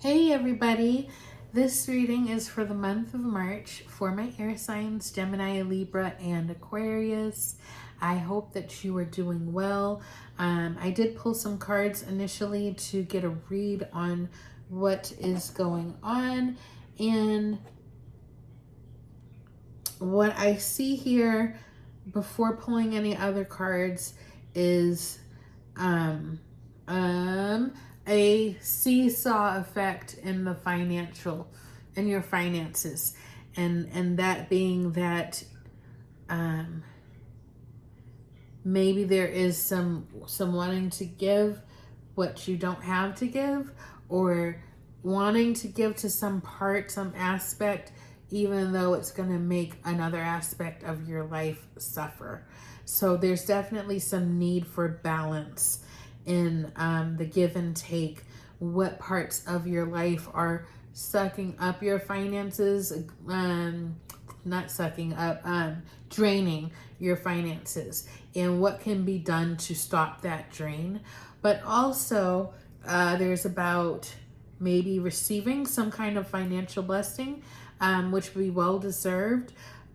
Hey everybody, this reading is for the month of March for my air signs, Gemini, Libra, and Aquarius. I hope that you are doing well. I did pull some cards initially to get a read on what is going on, and what I see here before pulling any other cards is a seesaw effect in your finances, and that being that maybe there is some wanting to give what you don't have to give, or wanting to give to some aspect, even though it's going to make another aspect of your life suffer. So there's definitely some need for balance in the give and take. What parts of your life are sucking up your finances, not sucking up, draining your finances, and what can be done to stop that drain. But also there's about maybe receiving some kind of financial blessing, which would be well deserved,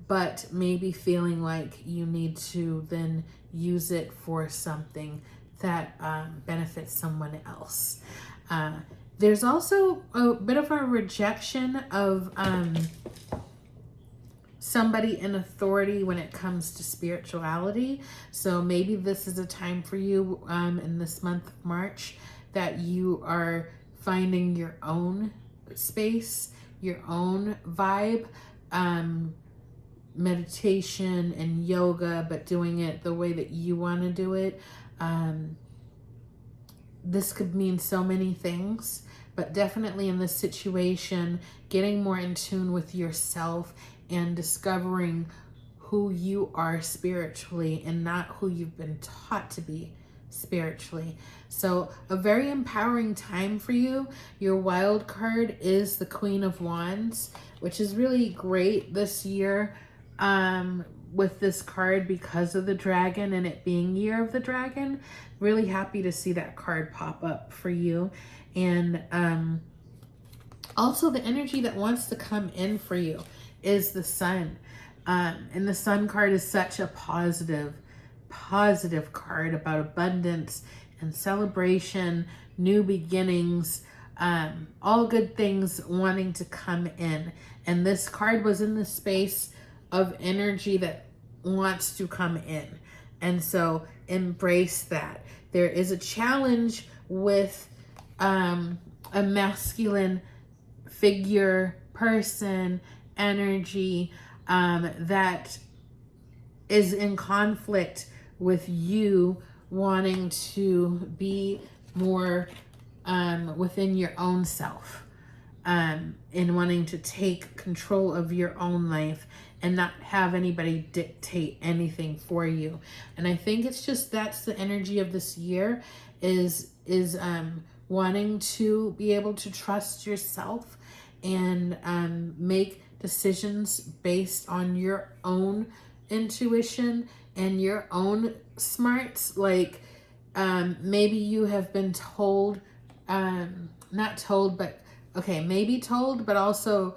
but maybe feeling like you need to then use it for something that benefits someone else. There's also a bit of a rejection of somebody in authority when it comes to spirituality. So maybe this is a time for you in this month of March that you are finding your own space, your own vibe, meditation and yoga, but doing it the way that you want to do it. This could mean so many things, but definitely in this situation, getting more in tune with yourself and discovering who you are spiritually and not who you've been taught to be spiritually. So a very empowering time for you. Your wild card is the Queen of Wands, which is really great this year with this card because of the dragon and it being Year of the Dragon. Really happy to see that card pop up for you. And also the energy that wants to come in for you is the Sun. And the Sun card is such a positive card about abundance and celebration, new beginnings, all good things wanting to come in. And this card was in the space of energy that wants to come in. And so embrace that. There is a challenge with a masculine figure, person, energy that is in conflict with you wanting to be more within your own self, and wanting to take control of your own life and not have anybody dictate anything for you. And I think it's just that's the energy of this year is wanting to be able to trust yourself and make decisions based on your own intuition and your own smarts. Like maybe you have been told, not told, but okay, maybe told, but also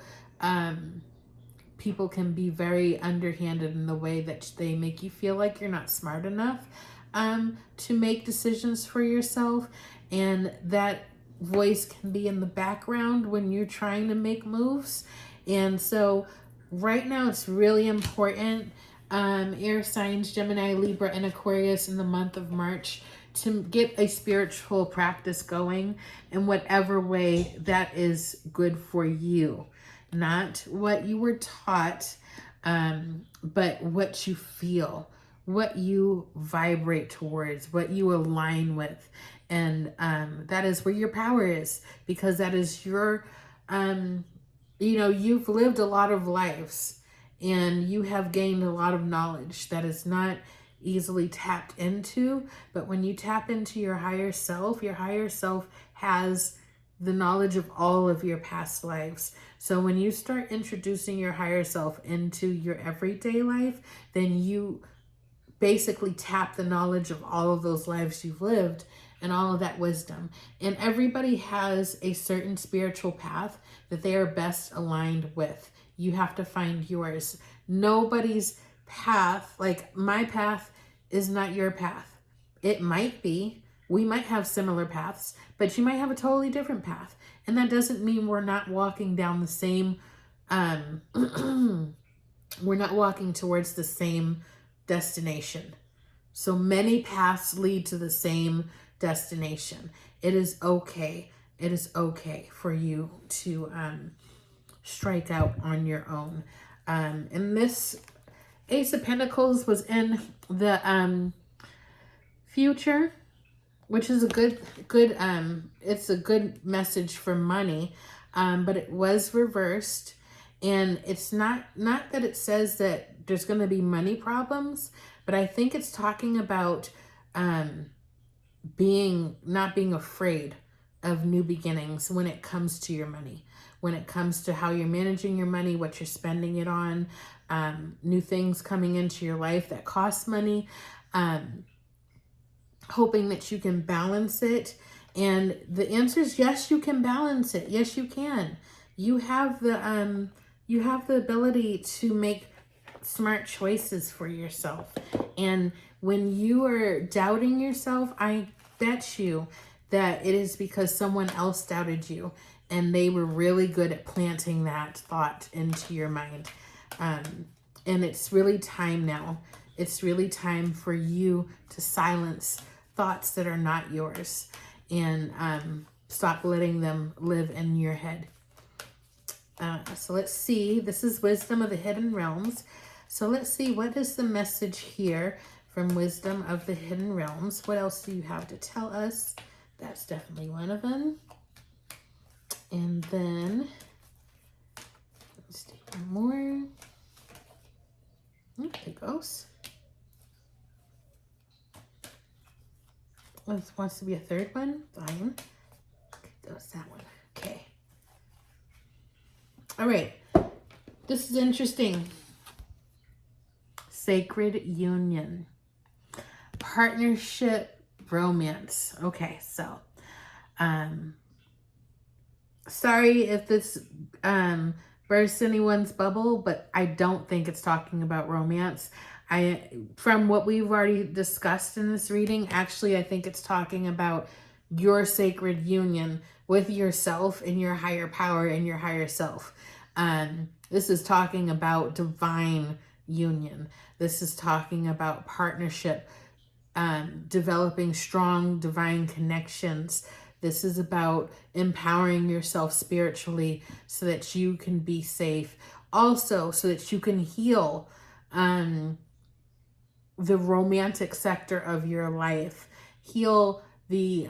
people can be very underhanded in the way that they make you feel like you're not smart enough to make decisions for yourself. And that voice can be in the background when you're trying to make moves. And so right now it's really important, air signs, Gemini, Libra, and Aquarius in the month of March, to get a spiritual practice going in whatever way that is good for you. Not what you were taught, but what you feel, what you vibrate towards, what you align with. And that is where your power is, because that is your, you've lived a lot of lives and you have gained a lot of knowledge that is not easily tapped into. But when you tap into your higher self has the knowledge of all of your past lives. So when you start introducing your higher self into your everyday life, then you basically tap the knowledge of all of those lives you've lived and all of that wisdom. And everybody has a certain spiritual path that they are best aligned with. You have to find yours. Nobody's path, like my path, is not your path. It might be. We might have similar paths, but you might have a totally different path. And that doesn't mean we're not walking down the same, we're not walking towards the same destination. So many paths lead to the same destination. It is okay. It is okay for you to strike out on your own. And this Ace of Pentacles was in the future, which is a good it's a good message for money, but it was reversed. And it's not that it says that there's going to be money problems, but I think it's talking about not being afraid of new beginnings when it comes to your money, when it comes to how you're managing your money, what you're spending it on, new things coming into your life that cost money, hoping that you can balance it. And the answer is yes, you can balance it. Yes, you can. You have the ability to make smart choices for yourself. And when you are doubting yourself, I bet you that it is because someone else doubted you and they were really good at planting that thought into your mind. And it's really time now. It's really time for you to silence thoughts that are not yours and stop letting them live in your head. So let's see. This is Wisdom of the Hidden Realms. So let's see, what is the message here from Wisdom of the Hidden Realms? What else do you have to tell us? That's definitely one of them. And then let's take one more. There it goes. Wants to be a third one? Fine. Okay, that was that one. Okay. All right. This is interesting. Sacred union. Partnership, romance. Okay, so sorry if this bursts anyone's bubble, but I don't think it's talking about romance. From what we've already discussed in this reading, actually, I think it's talking about your sacred union with yourself and your higher power and your higher self. This is talking about divine union. This is talking about partnership, developing strong divine connections. This is about empowering yourself spiritually so that you can be safe. Also, so that you can heal the romantic sector of your life, heal the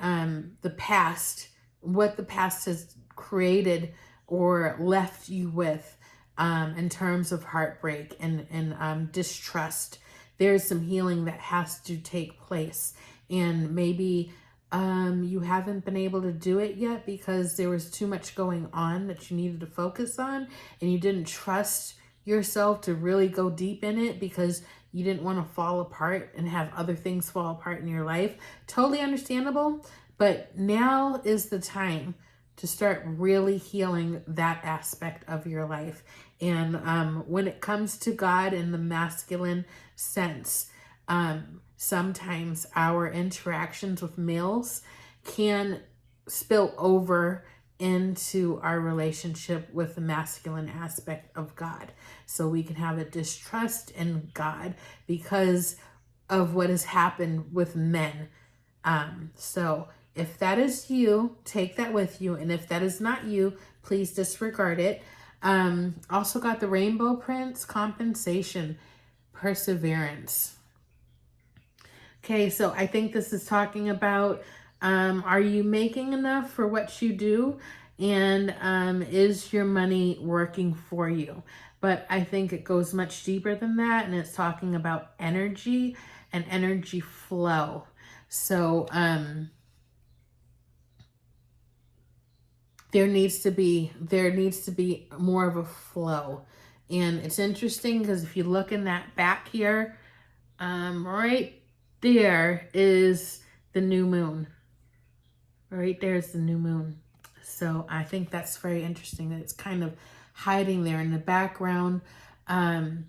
past, what the past has created or left you with in terms of heartbreak and distrust. There's some healing that has to take place, and maybe you haven't been able to do it yet because there was too much going on that you needed to focus on, and you didn't trust yourself to really go deep in it because you didn't want to fall apart and have other things fall apart in your life. Totally understandable, but now is the time to start really healing that aspect of your life. And when it comes to God in the masculine sense, sometimes our interactions with males can spill over into our relationship with the masculine aspect of God. So we can have a distrust in God because of what has happened with men. So if that is you, take that with you. And if that is not you, please disregard it. Also got the Rainbow Prince, compensation, perseverance. Okay, so I think this is talking about, are you making enough for what you do? And is your money working for you? But I think it goes much deeper than that. And it's talking about energy and energy flow. So there needs to be more of a flow. And it's interesting because if you look in that back here, right there is the new moon. Right there's the new moon. So I think that's very interesting that it's kind of hiding there in the background. And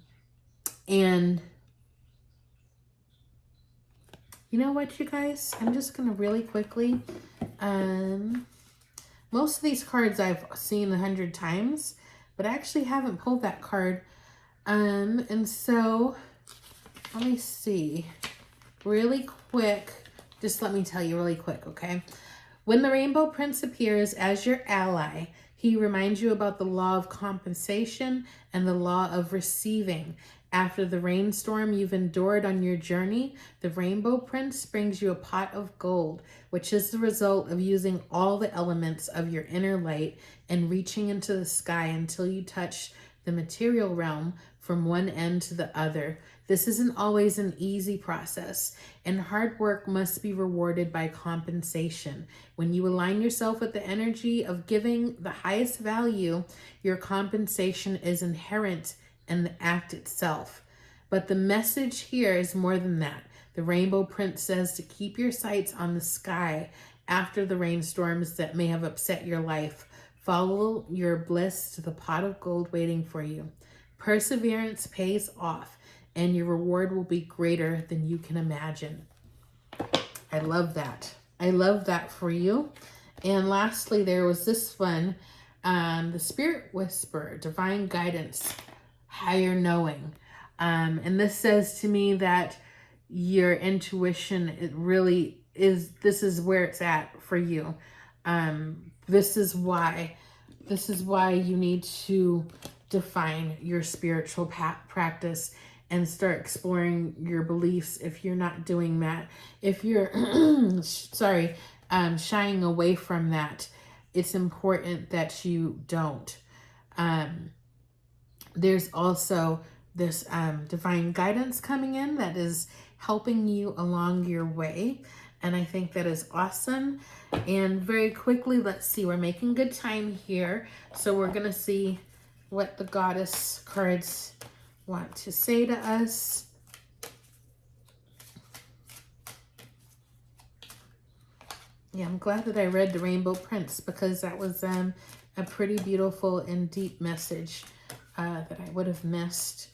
you know what, you guys? I'm just going to really quickly, most of these cards I've seen 100 times, but I actually haven't pulled that card. And so let me see really quick. Just let me tell you really quick, okay? When the Rainbow Prince appears as your ally, he reminds you about the law of compensation and the law of receiving. After the rainstorm you've endured on your journey, the Rainbow Prince brings you a pot of gold, which is the result of using all the elements of your inner light and reaching into the sky until you touch the material realm from one end to the other. This isn't always an easy process, and hard work must be rewarded by compensation. When you align yourself with the energy of giving the highest value, your compensation is inherent in the act itself. But the message here is more than that. The Rainbow Prince says to keep your sights on the sky after the rainstorms that may have upset your life. Follow your bliss to the pot of gold waiting for you. Perseverance pays off, and your reward will be greater than you can imagine. I love that. I love that for you. And lastly, there was this one, the Spirit Whisperer, Divine Guidance, Higher Knowing. And this says to me that your intuition, it really is, this is where it's at for you. This is why you need to define your spiritual practice and start exploring your beliefs. If you're not doing that, if you're shying away from that, it's important that you don't. There's also this divine guidance coming in that is helping you along your way. And I think that is awesome. And very quickly, let's see, we're making good time here. So we're going to see what the goddess cards want to say to us. Yeah, I'm glad that I read the Rainbow Prince, because that was a pretty beautiful and deep message that I would have missed.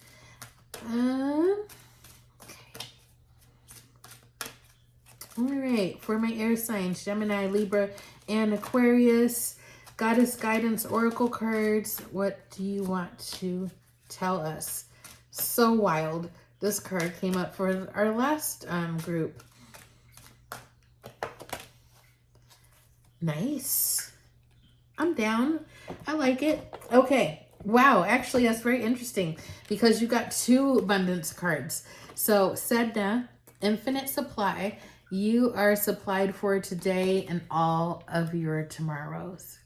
All right, for my air signs, Gemini, Libra, and Aquarius, Goddess Guidance Oracle cards, what do you want to tell us? So wild. This card came up for our last group. Nice. I'm down. I like it. Okay. Wow. Actually, that's very interesting because you got 2 abundance cards. So, Sedna, infinite supply. You are supplied for today and all of your tomorrows.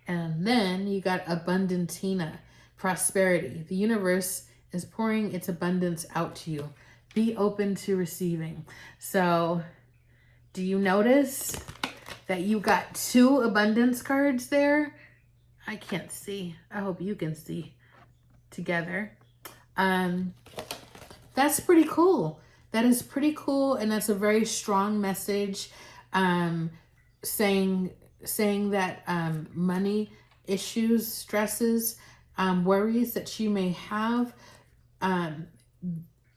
And then you got Abundantina, prosperity. The universe is pouring its abundance out to you. Be open to receiving. So, do you notice that you got 2 abundance cards there? I can't see. I hope you can see together. That's pretty cool. That is pretty cool, and that's a very strong message, saying that money issues, stresses, worries that you may have,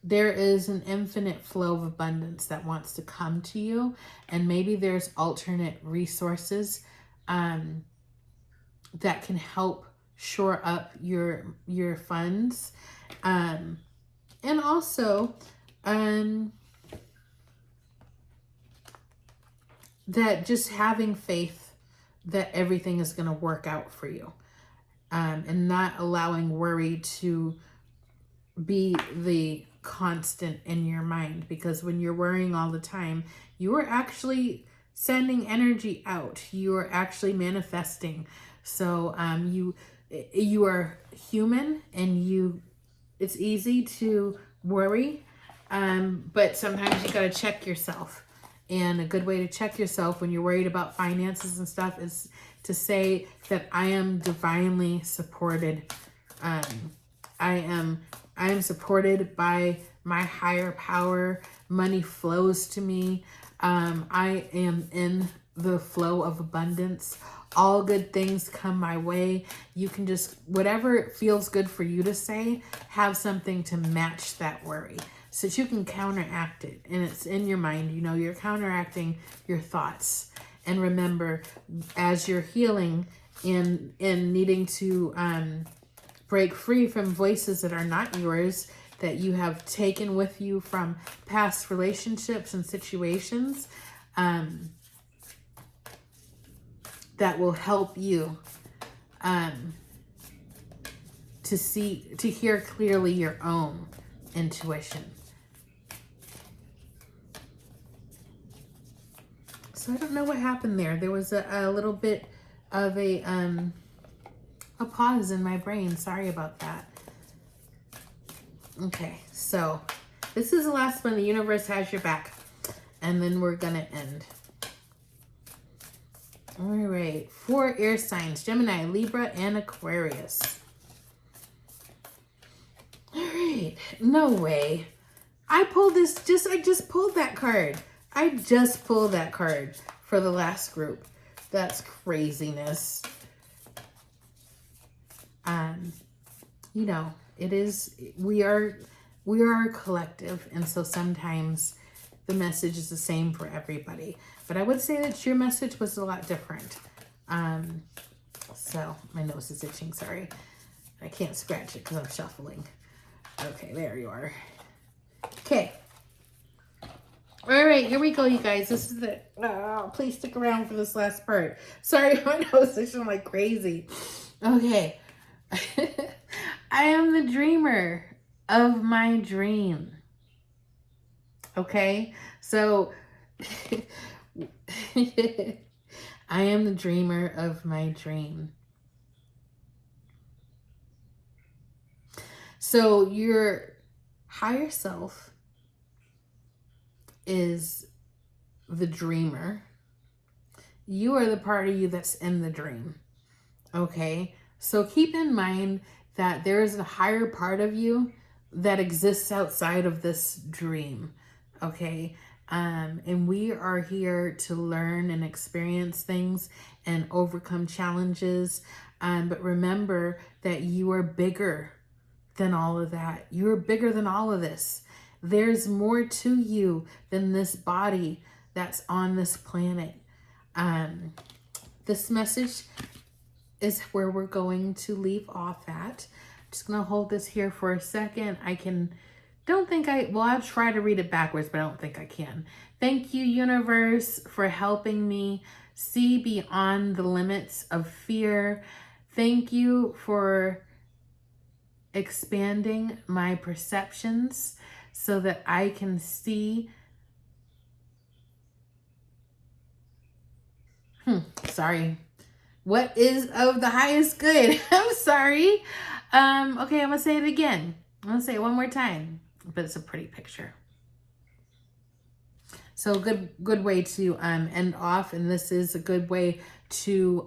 there is an infinite flow of abundance that wants to come to you, and maybe there's alternate resources that can help shore up your funds, and also that just having faith that everything is going to work out for you, and not allowing worry to be the constant in your mind, because when you're worrying all the time, you are actually sending energy out. You are actually manifesting. So you are human, and it's easy to worry, but sometimes you got to check yourself. And a good way to check yourself when you're worried about finances and stuff is to say that I am divinely supported. I am supported by my higher power. Money flows to me. I am in the flow of abundance. All good things come my way. You can just, whatever feels good for you to say, have something to match that worry so that you can counteract it. And it's in your mind, you know, you're counteracting your thoughts. And remember, as you're healing and needing to break free from voices that are not yours, that you have taken with you from past relationships and situations, that will help you to hear clearly your own intuition. So I don't know what happened there. There was a little bit of a pause in my brain. Sorry about that. Okay, so this is the last one. The universe has your back. And then we're going to end. All right, 4 air signs: Gemini, Libra, and Aquarius. All right, no way. I just pulled that card. I just pulled that card for the last group. That's craziness. You know, it is, we are a collective, and so sometimes the message is the same for everybody. But I would say that your message was a lot different. So my nose is itching, sorry. I can't scratch it because I'm shuffling. Okay, there you are. Okay. All right, here we go, you guys. This is it. Oh, please stick around for this last part. Sorry, my nose is itching like crazy. Okay. I am the dreamer of my dream. Okay, so I am the dreamer of my dream. So your higher self is the dreamer. You are the part of you that's in the dream. Okay, so keep in mind that there is a higher part of you that exists outside of this dream. Okay, and we are here to learn and experience things and overcome challenges. But remember that you are bigger than all of that. You're bigger than all of this. There's more to you than this body that's on this planet. This message is where we're going to leave off at. I'm just going to hold this here for a second. I'll try to read it backwards, but I don't think I can. Thank you, universe, for helping me see beyond the limits of fear. Thank you for expanding my perceptions so that I can see. Sorry. What is of the highest good? I'm sorry. Okay, I'm going to say it again. I'm going to say it one more time, but it's a pretty picture. So good way to end off, and this is a good way to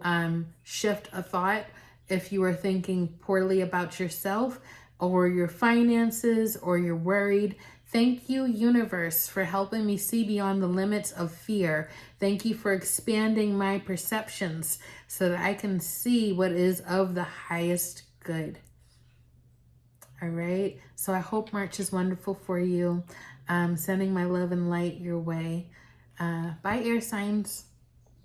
shift a thought if you are thinking poorly about yourself or your finances or you're worried. Thank you, universe, for helping me see beyond the limits of fear. Thank you for expanding my perceptions so that I can see what is of the highest good. All right. So I hope March is wonderful for you. Sending my love and light your way. Bye, air signs.